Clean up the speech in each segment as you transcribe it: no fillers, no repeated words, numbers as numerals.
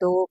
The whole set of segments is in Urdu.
2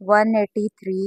183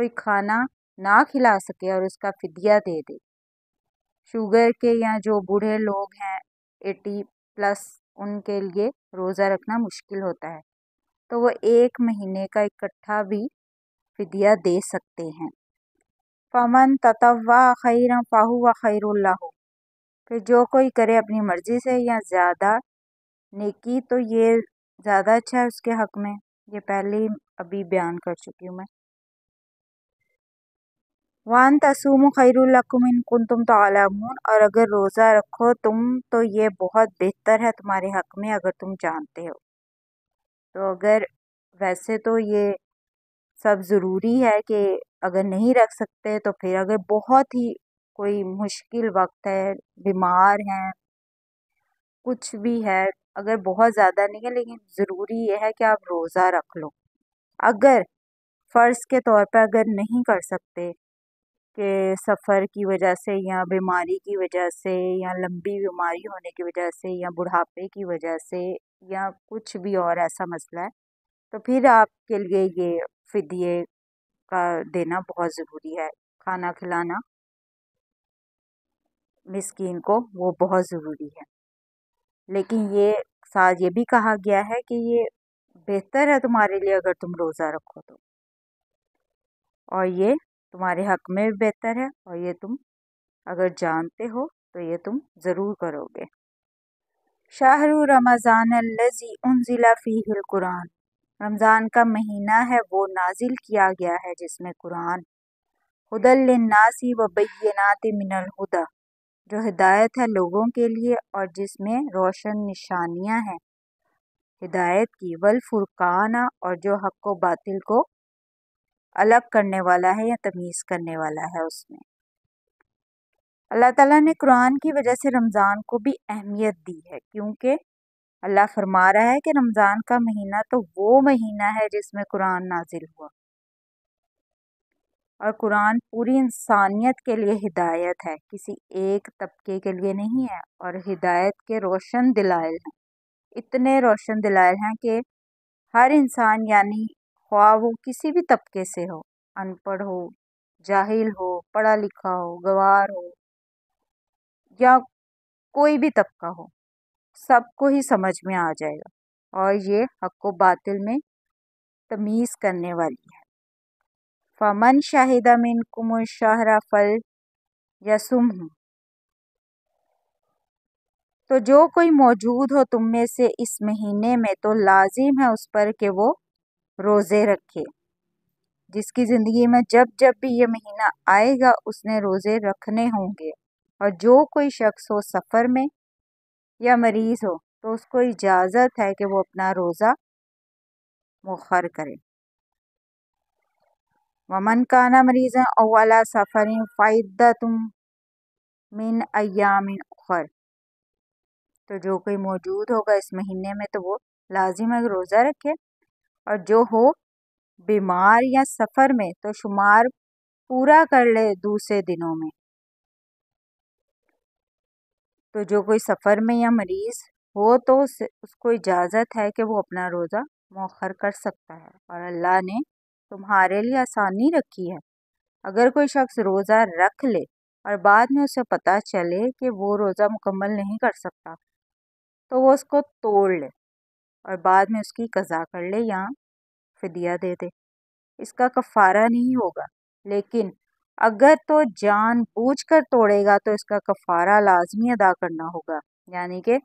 کوئی کھانا نہ کھلا سکے اور اس کا فدیہ دے دے۔ شوگر کے یا جو بوڑھے لوگ ہیں 80+ ان کے لیے روزہ رکھنا مشکل ہوتا ہے تو وہ 1 مہینے کا اکٹھا بھی فدیہ دے سکتے ہیں۔ فمن تطوع خیرا فہو خیر لہ، پھر جو کوئی کرے اپنی مرضی سے یا زیادہ نیکی تو یہ زیادہ اچھا ہے اس کے حق میں۔ یہ پہلے ہی ابھی بیان کر چکی ہوں میں۔ وَأَن تَصُومُوا خَيْرٌ لَكُمْ إِن كُنتُمْ تَعْلَمُونَ، اور اگر روزہ رکھو تم تو یہ بہت بہتر ہے تمہارے حق میں اگر تم جانتے ہو۔ تو اگر ویسے تو یہ سب ضروری ہے کہ اگر نہیں رکھ سکتے تو پھر اگر بہت ہی کوئی مشکل وقت ہے، بیمار ہیں، کچھ بھی ہے، اگر بہت زیادہ نہیں ہے لیکن ضروری یہ ہے کہ آپ روزہ رکھ لو۔ اگر فرض کے طور پر اگر نہیں کر سکتے کہ سفر کی وجہ سے یا بیماری کی وجہ سے یا لمبی بیماری ہونے کی وجہ سے یا بڑھاپے کی وجہ سے یا کچھ بھی اور ایسا مسئلہ ہے تو پھر آپ کے لیے یہ فدیے کا دینا بہت ضروری ہے۔ کھانا کھلانا مسکین کو وہ بہت ضروری ہے، لیکن یہ ساتھ یہ بھی کہا گیا ہے کہ یہ بہتر ہے تمہارے لیے اگر تم روزہ رکھو تو، اور یہ تمہارے حق میں بھی بہتر ہے، اور یہ تم اگر جانتے ہو تو یہ تم ضرور کرو گے۔ شہر رمضان الذی انزل فیہ القرآن، رمضان کا مہینہ ہے وہ نازل کیا گیا ہے جس میں قرآن، ھدی للناس وبینات من الہدی، جو ہدایت ہے لوگوں کے لیے اور جس میں روشن نشانیاں ہیں ہدایت کی، والفرقان، اور جو حق و باطل کو الگ کرنے والا ہے یا تمیز کرنے والا ہے اس میں۔ اللہ تعالیٰ نے قرآن کی وجہ سے رمضان کو بھی اہمیت دی ہے، کیونکہ اللہ فرما رہا ہے کہ رمضان کا مہینہ تو وہ مہینہ ہے جس میں قرآن نازل ہوا، اور قرآن پوری انسانیت کے لیے ہدایت ہے، کسی ایک طبقے کے لیے نہیں ہے، اور ہدایت کے روشن دلائل ہیں، اتنے روشن دلائل ہیں کہ ہر انسان یعنی خواہ وہ کسی بھی طبقے سے ہو، ان پڑھ ہو، جاہل ہو، پڑھا لکھا ہو، گوار ہو، یا کوئی بھی طبقہ ہو، سب کو ہی سمجھ میں آ جائے گا، اور یہ حق و باطل میں تمیز کرنے والی ہے۔ فَمَن شَهِدَ مِنْکُمُ الشَّهْرَ فَلْیَصُمْهُ، تو جو کوئی موجود ہو تم میں سے اس مہینے میں تو لازم ہے اس پر کہ وہ روزے رکھے۔ جس کی زندگی میں جب جب بھی یہ مہینہ آئے گا اس نے روزے رکھنے ہوں گے، اور جو کوئی شخص ہو سفر میں یا مریض ہو تو اس کو اجازت ہے کہ وہ اپنا روزہ مؤخر کرے۔ وَمَنْ كَانَ مَرِيضًا أَوْ عَلَىٰ سَفَرٍ فَعِدَّةٌ مِّنْ أَيَّامٍ أُخَرَ، تو جو کوئی موجود ہوگا اس مہینے میں تو وہ لازم ہے کہ روزہ رکھے، اور جو ہو بیمار یا سفر میں تو شمار پورا کر لے دوسرے دنوں میں۔ تو جو کوئی سفر میں یا مریض ہو تو اس کو اجازت ہے کہ وہ اپنا روزہ مؤخر کر سکتا ہے، اور اللہ نے تمہارے لیے آسانی رکھی ہے۔ اگر کوئی شخص روزہ رکھ لے اور بعد میں اسے پتہ چلے کہ وہ روزہ مکمل نہیں کر سکتا تو وہ اس کو توڑ لے اور بعد میں اس کی قضا کر لے یا فدیہ دے دے، اس کا کفارہ نہیں ہوگا، لیکن اگر تو جان بوجھ کر توڑے گا تو اس کا کفارہ لازمی ادا کرنا ہوگا، یعنی کہ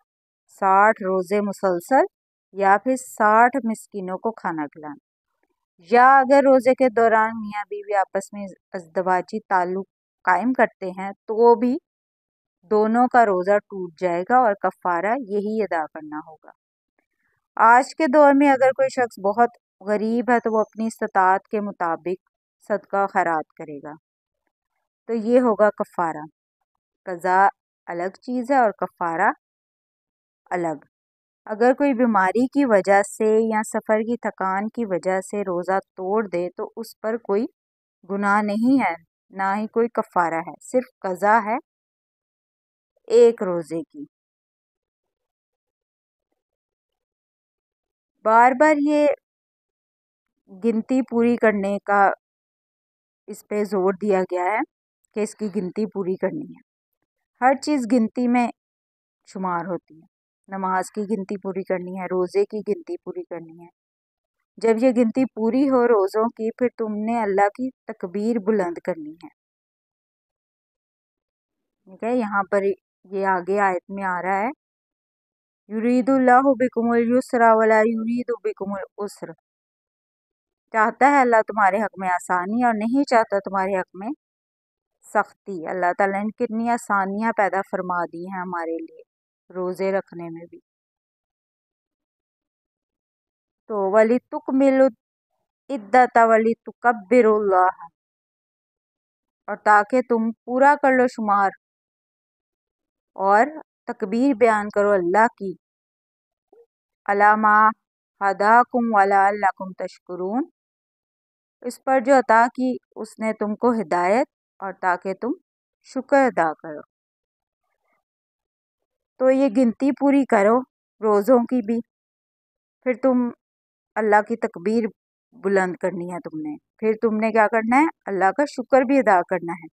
60 روزے مسلسل یا پھر 60 مسکینوں کو کھانا کھلانا، یا اگر روزے کے دوران میاں بیوی آپس میں ازدواجی تعلق قائم کرتے ہیں تو بھی دونوں کا روزہ ٹوٹ جائے گا اور کفارہ یہی ادا کرنا ہوگا۔ آج کے دور میں اگر کوئی شخص بہت غریب ہے تو وہ اپنی استطاعت کے مطابق صدقہ خیرات کرے گا، تو یہ ہوگا کفارہ۔ قضا الگ چیز ہے اور کفارہ الگ۔ اگر کوئی بیماری کی وجہ سے یا سفر کی تھکان کی وجہ سے روزہ توڑ دے تو اس پر کوئی گناہ نہیں ہے، نہ ہی کوئی کفارہ ہے، صرف قضا ہے ایک روزے کی۔ بار بار یہ گنتی پوری کرنے کا اس پہ زور دیا گیا ہے کہ اس کی گنتی پوری کرنی ہے. ہر چیز گنتی میں شمار ہوتی ہے. نماز کی گنتی پوری کرنی ہے، روزے کی گنتی پوری کرنی ہے. جب یہ گنتی پوری ہو روزوں کی، پھر تم نے اللہ کی تکبیر بلند کرنی ہے. ٹھیک ہے، یہاں پر یہ آگے آیت میں آ رہا ہے یرید اللہ بکم الیسر ولا یرید بکم العسر. چاہتا ہے اللہ تمہارے حق میں آسانی اور نہیں چاہتا تمہارے حق میں سختی. اللہ تعالیٰ نے کتنی آسانیاں پیدا فرما دی ہیں ہمارے لیے روزے رکھنے میں بھی. تو وَلِتُكْمِلُوا العِدَّةَ وَلِتُكَبِّرُوا اللَّهَ، اور تاکہ تم پورا کر لو شمار اور تکبیر بیان کرو اللہ کی، عَلَى مَا هَدَاكُمْ وَلَعَلَّكُمْ تَشْكُرُونَ، اس پر جو عطا کی اس نے تم کو ہدایت، اور تاکہ تم شکر ادا کرو. تو یہ گنتی پوری کرو روزوں کی بھی، پھر تم اللہ کی تکبیر بلند کرنی ہے تم نے، پھر تم نے کیا کرنا ہے، اللہ کا شکر بھی ادا کرنا ہے.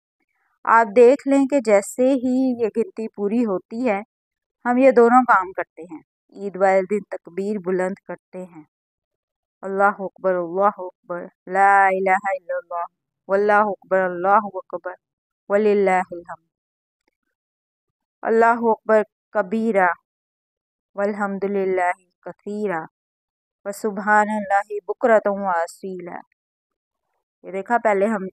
آپ دیکھ لیں کہ جیسے ہی یہ گنتی پوری ہوتی ہے ہم یہ دونوں کام کرتے ہیں. عید والے دن تکبیر بلند کرتے ہیں، اللہ اکبر لا الہ الا اللہ واللہ اکبر وللہ الحمد، اللہ اکبر کبیرہ والحمد للہ کثیرہ وسبحان اللہ بکرۃ واصیلا. یہ دیکھا، پہلے ہم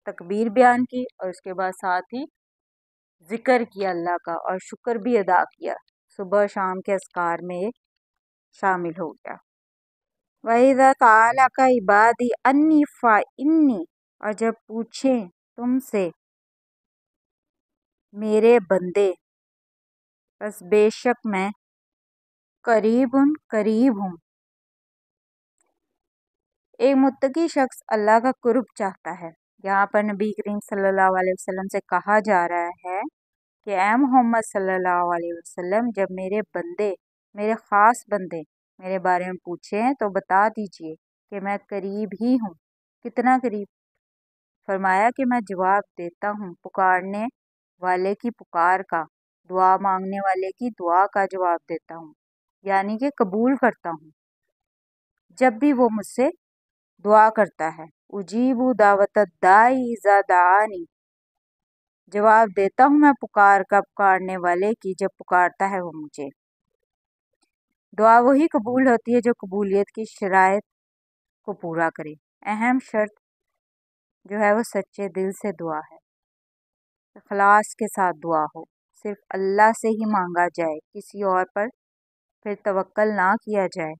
تکبیر بیان کی اور اس کے بعد ساتھ ہی ذکر کیا اللہ کا اور شکر بھی ادا کیا، صبح شام کے اذکار میں شامل ہو گیا. وَإِذَا سَأَلَكَ عِبَادِي عَنِّي فَإِنِّي، اور جب پوچھیں تم سے میرے بندے، بس بے شک میں قریب ہوں. ایک متقی شخص اللہ کا قرب چاہتا ہے. یہاں پر نبی کریم صلی اللہ علیہ وسلم سے کہا جا رہا ہے کہ اے محمد صلی اللہ علیہ وسلم، جب میرے بندے، میرے خاص بندے میرے بارے میں پوچھیں تو بتا دیجئے کہ میں قریب ہی ہوں. کتنا قریب؟ فرمایا کہ میں جواب دیتا ہوں پکارنے والے کی پکار کا، دعا مانگنے والے کی دعا کا جواب دیتا ہوں، یعنی کہ قبول کرتا ہوں جب بھی وہ مجھ سے دعا کرتا ہے. اجیب دعوت الداعی اذا دعانی، جواب دیتا ہوں میں پکارنے والے کی جب پکارتا ہے وہ مجھے. دعا وہی قبول ہوتی ہے جو قبولیت کی شرائط کو پورا کرے. اہم شرط جو ہے وہ سچے دل سے دعا ہے، اخلاص کے ساتھ دعا ہو، صرف اللہ سے ہی مانگا جائے، کسی اور پر پھر توکل نہ کیا جائے.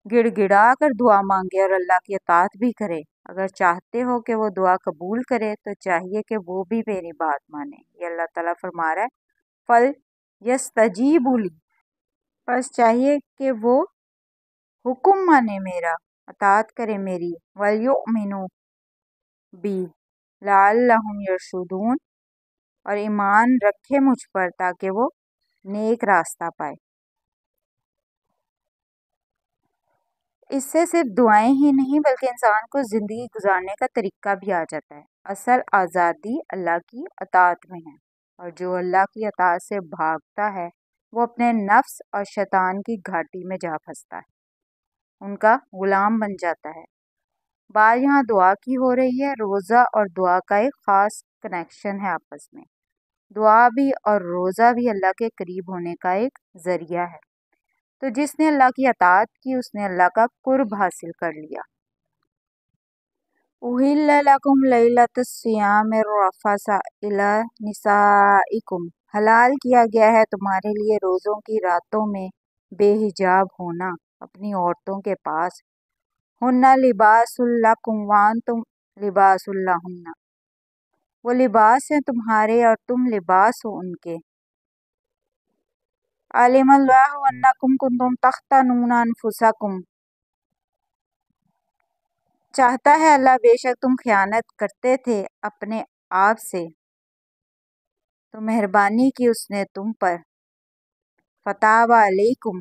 گڑ گڑا کر دعا مانگے اور اللہ کی اطاعت بھی کرے. اگر چاہتے ہو کہ وہ دعا قبول کرے تو چاہیے کہ وہ بھی میری بات مانے. یہ اللہ تعالیٰ فرما رہا ہے فل یستجیبوا لی، بس چاہیے کہ وہ حکم مانے میرا، اطاعت کرے میری. وَلْيُؤْمِنُوا بِی لَعَلَّهُمْ یرشدون، اور ایمان رکھے مجھ پر تاکہ وہ نیک راستہ پائے. اس سے صرف دعائیں ہی نہیں بلکہ انسان کو زندگی گزارنے کا طریقہ بھی آ جاتا ہے. اصل آزادی اللہ کی اطاعت میں ہے، اور جو اللہ کی اطاعت سے بھاگتا ہے وہ اپنے نفس اور شیطان کی گھاٹی میں جا پھنستا ہے، ان کا غلام بن جاتا ہے. بات یہاں دعا کی ہو رہی ہے. روزہ اور دعا کا ایک خاص کنیکشن ہے آپس میں. دعا بھی اور روزہ بھی اللہ کے قریب ہونے کا ایک ذریعہ ہے. تو جس نے اللہ کی اطاعت کی اس نے اللہ کا قرب حاصل کر لیا. اُحِلَّ لَکُمْ لَیلَۃُ الصِّیَامِ الرَّفَثُ إِلیٰ نِسَائِکُمْ، حلال کیا گیا ہے تمہارے لیے روزوں کی راتوں میں بے حجاب ہونا اپنی عورتوں کے پاس. ہن لباس لکم وانتم لباس لہن، وہ لباس ہیں تمہارے اور تم لباس ہو ان کے. علم اللہ انکم کنتم تختانون انفسکم، چاہتا ہے اللہ بے شک تم خیانت کرتے تھے اپنے آپ سے، تو مہربانی کی اس نے تم پر. فتاب علیکم،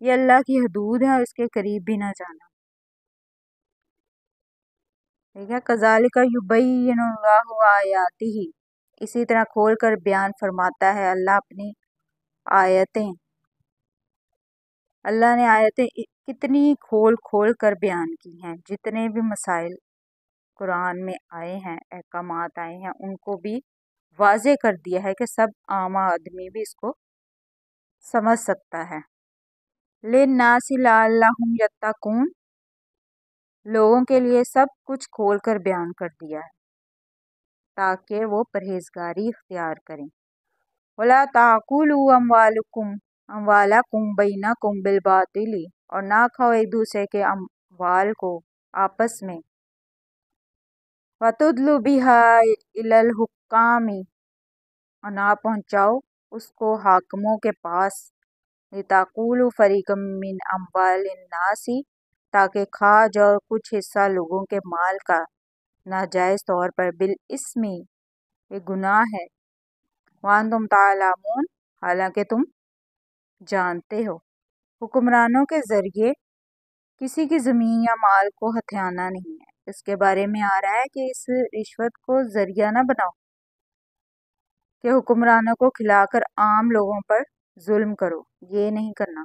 یہ اللہ کی حدود ہے اور اس کے قریب بھی نہ جانا. ٹھیک ہے. کذالک یبین اللہ آیاتہ، اسی طرح کھول کر بیان فرماتا ہے اللہ اپنی آیتیں. اللہ نے آیتیں کتنی کھول کھول کر بیان کی ہیں. جتنے بھی مسائل قرآن میں آئے ہیں، احکامات آئے ہیں، ان کو بھی واضح کر دیا ہے کہ سب عام آدمی بھی اس کو سمجھ سکتا ہے. للناس لعلہم یتقون، لوگوں کے لیے سب کچھ کھول کر بیان کر دیا ہے تاکہ وہ پرہیزگاری اختیار کریں. وَلَا تَأْكُلُوا أَمْوَالَكُمْ بَيْنَكُمْ بِالْبَاطِلِ، اور نہ کھاؤ ایک دوسرے کے اموال کو آپس میں. وَتُدْلُوا بِهَا إِلَى الْحُكَّامِ، اور نہ پہنچاؤ اس کو حاکموں کے پاس. لِتَأْكُلُوا فَرِيقًا مِّنْ أَمْوَالِ النَّاسِ، تاکہ کھا جاؤ کچھ حصہ لوگوں کے مال کا ناجائز طور پر. بالاسم، یہ گناہ ہے. وَأَنْتُمْ تَعْلَمُونَ، حالانکہ تم جانتے ہو. حکمرانوں کے ذریعے کسی کی زمین یا مال کو ہتھیانا نہیں ہے. اس کے بارے میں آ رہا ہے کہ اس رشوت کو ذریعہ نہ بناؤ کہ حکمرانوں کو کھلا کر عام لوگوں پر ظلم کرو. یہ نہیں کرنا.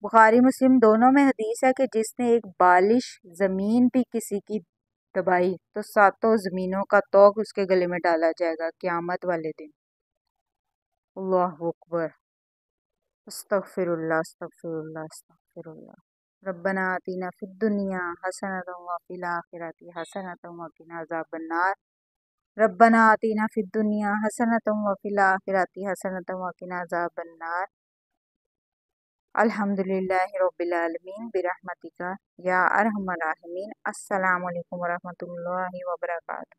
بخاری مسلم دونوں میں حدیث ہے کہ جس نے ایک بالش زمین بھی کسی کی دبائی تو 7 زمینوں کا طوق اس کے گلے میں ڈالا جائے گا قیامت والے دن. اللہ اکبر. استغفر اللہ استغفر اللہ استغفر اللہ. ربنا آتنا فی الدنیا حسنۃ وفی الآخرۃ حسنۃ وقنا عذاب النار. ربنا آتنا فی الدنیا حسنۃ وفی الآخرۃ حسنۃ وقنا عذاب النار. الحمد للہ رب العالمین برحمتک یا ارحم الراحمین. السلام علیکم ورحمۃ اللہ وبرکاتہ.